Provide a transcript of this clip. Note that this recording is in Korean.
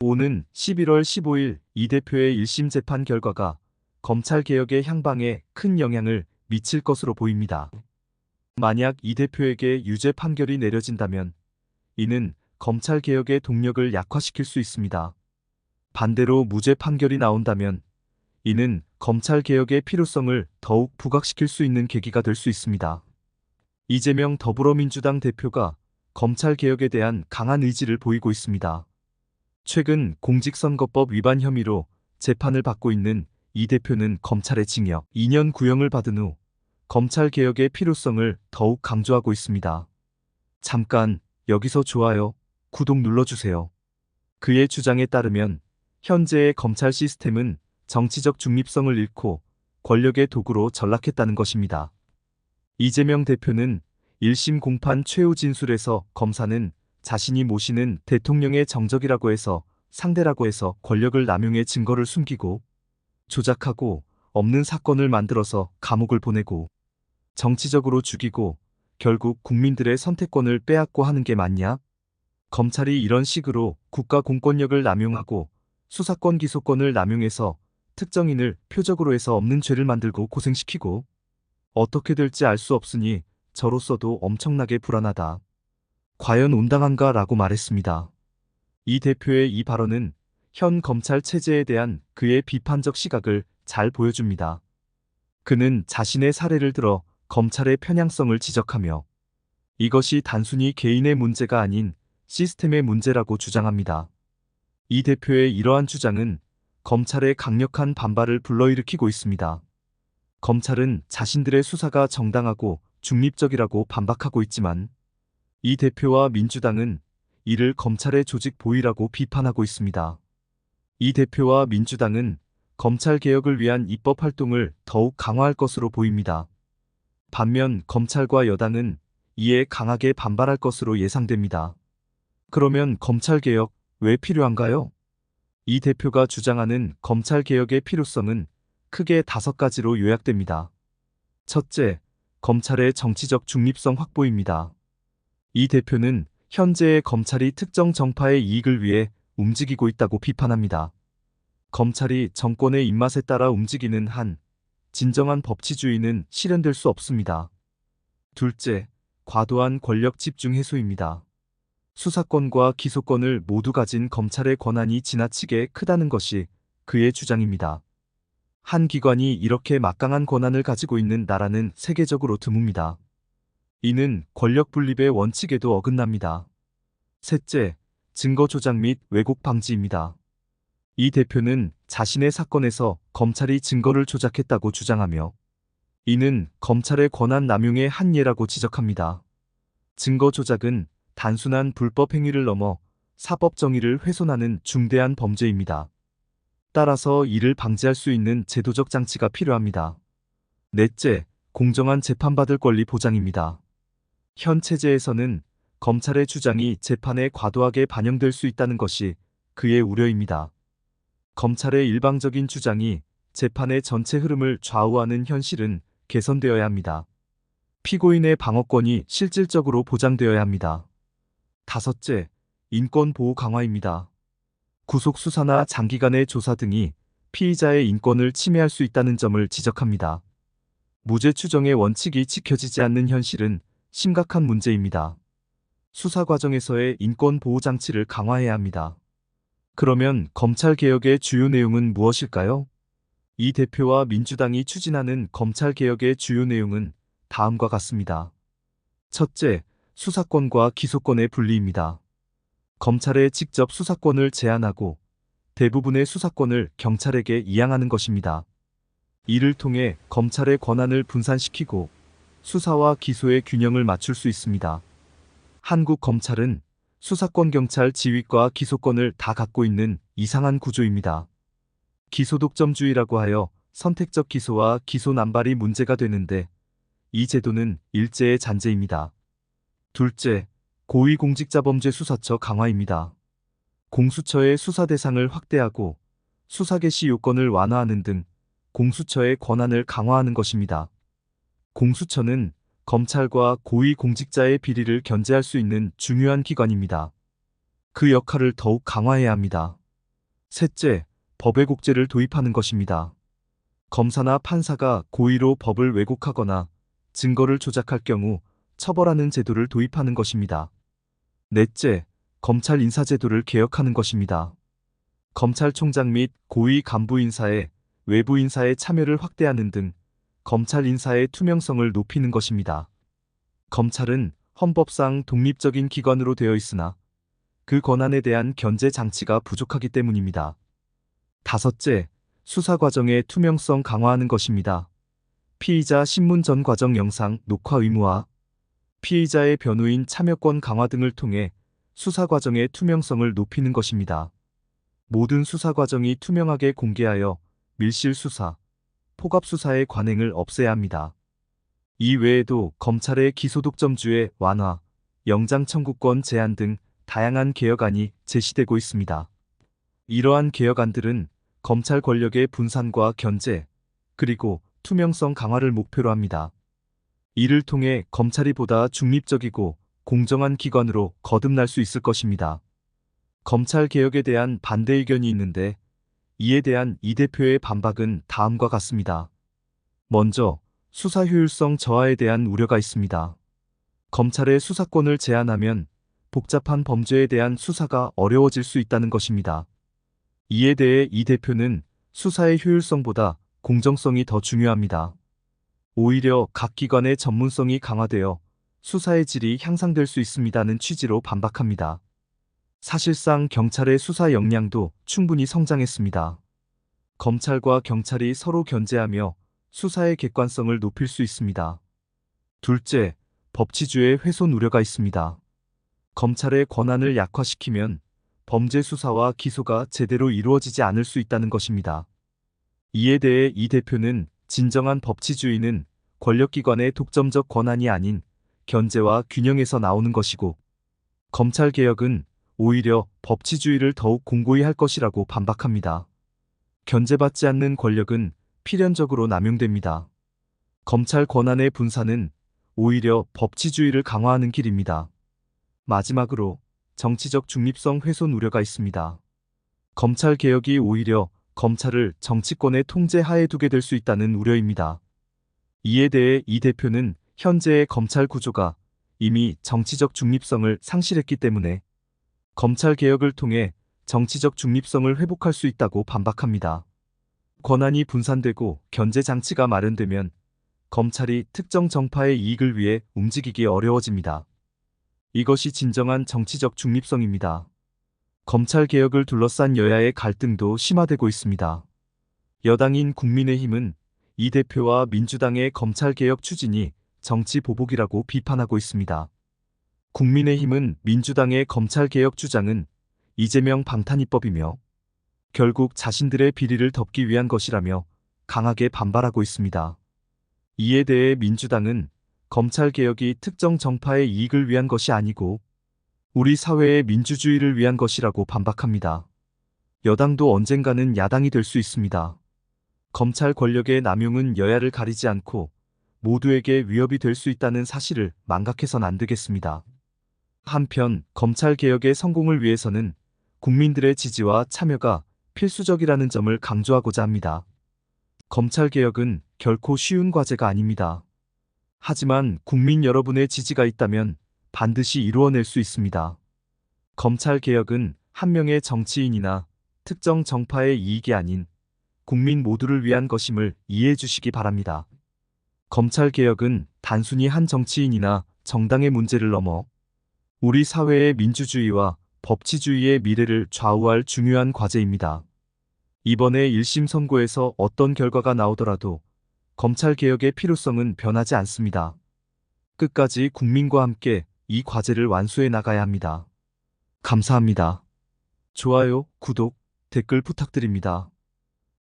오는 11월 15일 이 대표의 1심 재판 결과가 검찰개혁의 향방에 큰 영향을 미칠 것으로 보입니다. 만약 이 대표에게 유죄 판결이 내려진다면 이는 검찰개혁의 동력을 약화시킬 수 있습니다. 반대로 무죄 판결이 나온다면 이는 검찰개혁의 필요성을 더욱 부각시킬 수 있는 계기가 될 수 있습니다. 이재명 더불어민주당 대표가 검찰개혁에 대한 강한 의지를 보이고 있습니다. 최근 공직선거법 위반 혐의로 재판을 받고 있는 이 대표는 검찰의 징역 2년 구형을 받은 후 검찰개혁의 필요성을 더욱 강조하고 있습니다. 잠깐 여기서 좋아요, 구독 눌러주세요. 그의 주장에 따르면 현재의 검찰 시스템은 정치적 중립성을 잃고 권력의 도구로 전락했다는 것입니다. 이재명 대표는 1심 공판 최후 진술에서 검사는 자신이 모시는 대통령의 정적이라고 해서 상대라고 해서 권력을 남용해 증거를 숨기고 조작하고 없는 사건을 만들어서 감옥을 보내고 정치적으로 죽이고 결국 국민들의 선택권을 빼앗고 하는 게 맞냐? 검찰이 이런 식으로 국가 공권력을 남용하고 수사권 기소권을 남용해서 특정인을 표적으로 해서 없는 죄를 만들고 고생시키고 어떻게 될지 알 수 없으니 저로서도 엄청나게 불안하다. 과연 온당한가? 라고 말했습니다. 이 대표의 이 발언은 현 검찰 체제에 대한 그의 비판적 시각을 잘 보여줍니다. 그는 자신의 사례를 들어 검찰의 편향성을 지적하며 이것이 단순히 개인의 문제가 아닌 시스템의 문제라고 주장합니다. 이 대표의 이러한 주장은 검찰의 강력한 반발을 불러일으키고 있습니다. 검찰은 자신들의 수사가 정당하고 중립적이라고 반박하고 있지만 이 대표와 민주당은 이를 검찰의 조직 보위라고 비판하고 있습니다. 이 대표와 민주당은 검찰 개혁을 위한 입법 활동을 더욱 강화할 것으로 보입니다. 반면 검찰과 여당은 이에 강하게 반발할 것으로 예상됩니다. 그러면 검찰 개혁 왜 필요한가요? 이 대표가 주장하는 검찰 개혁의 필요성은 크게 5가지로 요약됩니다. 첫째, 검찰의 정치적 중립성 확보입니다. 이 대표는 현재의 검찰이 특정 정파의 이익을 위해 움직이고 있다고 비판합니다. 검찰이 정권의 입맛에 따라 움직이는 한 진정한 법치주의는 실현될 수 없습니다. 둘째, 과도한 권력 집중 해소입니다. 수사권과 기소권을 모두 가진 검찰의 권한이 지나치게 크다는 것이 그의 주장입니다. 한 기관이 이렇게 막강한 권한을 가지고 있는 나라는 세계적으로 드뭅니다. 이는 권력 분립의 원칙에도 어긋납니다. 셋째, 증거 조작 및 왜곡 방지입니다. 이 대표는 자신의 사건에서 검찰이 증거를 조작했다고 주장하며 이는 검찰의 권한 남용의 한 예라고 지적합니다. 증거 조작은 단순한 불법 행위를 넘어 사법 정의를 훼손하는 중대한 범죄입니다. 따라서 이를 방지할 수 있는 제도적 장치가 필요합니다. 넷째, 공정한 재판받을 권리 보장입니다. 현 체제에서는 검찰의 주장이 재판에 과도하게 반영될 수 있다는 것이 그의 우려입니다. 검찰의 일방적인 주장이 재판의 전체 흐름을 좌우하는 현실은 개선되어야 합니다. 피고인의 방어권이 실질적으로 보장되어야 합니다. 다섯째, 인권 보호 강화입니다. 구속수사나 장기간의 조사 등이 피의자의 인권을 침해할 수 있다는 점을 지적합니다. 무죄 추정의 원칙이 지켜지지 않는 현실은 심각한 문제입니다. 수사 과정에서의 인권 보호 장치를 강화해야 합니다. 그러면 검찰 개혁의 주요 내용은 무엇일까요? 이 대표와 민주당이 추진하는 검찰 개혁의 주요 내용은 다음과 같습니다. 첫째, 수사권과 기소권의 분리입니다. 검찰의 직접 수사권을 제한하고 대부분의 수사권을 경찰에게 이양하는 것입니다. 이를 통해 검찰의 권한을 분산시키고 수사와 기소의 균형을 맞출 수 있습니다. 한국 검찰은 수사권 경찰 지휘과 기소권을 다 갖고 있는 이상한 구조입니다. 기소 독점주의라고 하여 선택적 기소와 기소 남발이 문제가 되는데 이 제도는 일제의 잔재입니다. 둘째, 고위공직자범죄 수사처 강화입니다. 공수처의 수사 대상을 확대하고 수사 개시 요건을 완화하는 등 공수처의 권한을 강화하는 것입니다. 공수처는 검찰과 고위공직자의 비리를 견제할 수 있는 중요한 기관입니다. 그 역할을 더욱 강화해야 합니다. 셋째, 법왜곡죄를 도입하는 것입니다. 검사나 판사가 고의로 법을 왜곡하거나 증거를 조작할 경우 처벌하는 제도를 도입하는 것입니다. 넷째, 검찰 인사제도를 개혁하는 것입니다. 검찰총장 및 고위 간부 인사에 외부 인사의 참여를 확대하는 등 검찰 인사의 투명성을 높이는 것입니다. 검찰은 헌법상 독립적인 기관으로 되어 있으나 그 권한에 대한 견제 장치가 부족하기 때문입니다. 다섯째, 수사 과정의 투명성 강화하는 것입니다. 피의자 신문 전 과정 영상 녹화 의무화, 피의자의 변호인 참여권 강화 등을 통해 수사 과정의 투명성을 높이는 것입니다. 모든 수사 과정이 투명하게 공개하여 밀실 수사, 포갑 수사의 관행을 없애야 합니다. 이 외에도 검찰의 기소독점주의 완화, 영장 청구권 제한 등 다양한 개혁안이 제시되고 있습니다. 이러한 개혁안들은 검찰 권력의 분산과 견제, 그리고 투명성 강화를 목표로 합니다. 이를 통해 검찰이 보다 중립적이고 공정한 기관으로 거듭날 수 있을 것입니다. 검찰 개혁에 대한 반대 의견이 있는데 이에 대한 이 대표의 반박은 다음과 같습니다. 먼저, 수사 효율성 저하에 대한 우려가 있습니다. 검찰의 수사권을 제한하면 복잡한 범죄에 대한 수사가 어려워질 수 있다는 것입니다. 이에 대해 이 대표는 수사의 효율성보다 공정성이 더 중요합니다. 오히려 각 기관의 전문성이 강화되어 수사의 질이 향상될 수 있습니다는 취지로 반박합니다. 사실상 경찰의 수사 역량도 충분히 성장했습니다. 검찰과 경찰이 서로 견제하며 수사의 객관성을 높일 수 있습니다. 둘째, 법치주의 훼손 우려가 있습니다. 검찰의 권한을 약화시키면 범죄 수사와 기소가 제대로 이루어지지 않을 수 있다는 것입니다. 이에 대해 이 대표는 진정한 법치주의는 권력기관의 독점적 권한이 아닌 견제와 균형에서 나오는 것이고, 검찰개혁은 오히려 법치주의를 더욱 공고히 할 것이라고 반박합니다. 견제받지 않는 권력은 필연적으로 남용됩니다. 검찰 권한의 분산은 오히려 법치주의를 강화하는 길입니다. 마지막으로 정치적 중립성 훼손 우려가 있습니다. 검찰 개혁이 오히려 검찰을 정치권의 통제 하에 두게 될 수 있다는 우려입니다. 이에 대해 이 대표는 현재의 검찰 구조가 이미 정치적 중립성을 상실했기 때문에 검찰 개혁을 통해 정치적 중립성을 회복할 수 있다고 반박합니다. 권한이 분산되고 견제 장치가 마련되면 검찰이 특정 정파의 이익을 위해 움직이기 어려워집니다. 이것이 진정한 정치적 중립성입니다. 검찰 개혁을 둘러싼 여야의 갈등도 심화되고 있습니다. 여당인 국민의힘은 이 대표와 민주당의 검찰 개혁 추진이 정치 보복이라고 비판하고 있습니다. 국민의힘은 민주당의 검찰 개혁 주장은 이재명 방탄입법이며 결국 자신들의 비리를 덮기 위한 것이라며 강하게 반발하고 있습니다. 이에 대해 민주당은 검찰 개혁이 특정 정파의 이익을 위한 것이 아니고 우리 사회의 민주주의를 위한 것이라고 반박합니다. 여당도 언젠가는 야당이 될 수 있습니다. 검찰 권력의 남용은 여야를 가리지 않고 모두에게 위협이 될 수 있다는 사실을 망각해선 안 되겠습니다. 한편 검찰 개혁의 성공을 위해서는 국민들의 지지와 참여가 필수적이라는 점을 강조하고자 합니다. 검찰 개혁은 결코 쉬운 과제가 아닙니다. 하지만 국민 여러분의 지지가 있다면 반드시 이루어낼 수 있습니다. 검찰 개혁은 한 명의 정치인이나 특정 정파의 이익이 아닌 국민 모두를 위한 것임을 이해해 주시기 바랍니다. 검찰 개혁은 단순히 한 정치인이나 정당의 문제를 넘어 우리 사회의 민주주의와 법치주의의 미래를 좌우할 중요한 과제입니다. 이번에 1심 선고에서 어떤 결과가 나오더라도 검찰 개혁의 필요성은 변하지 않습니다. 끝까지 국민과 함께 이 과제를 완수해 나가야 합니다. 감사합니다. 좋아요, 구독, 댓글 부탁드립니다.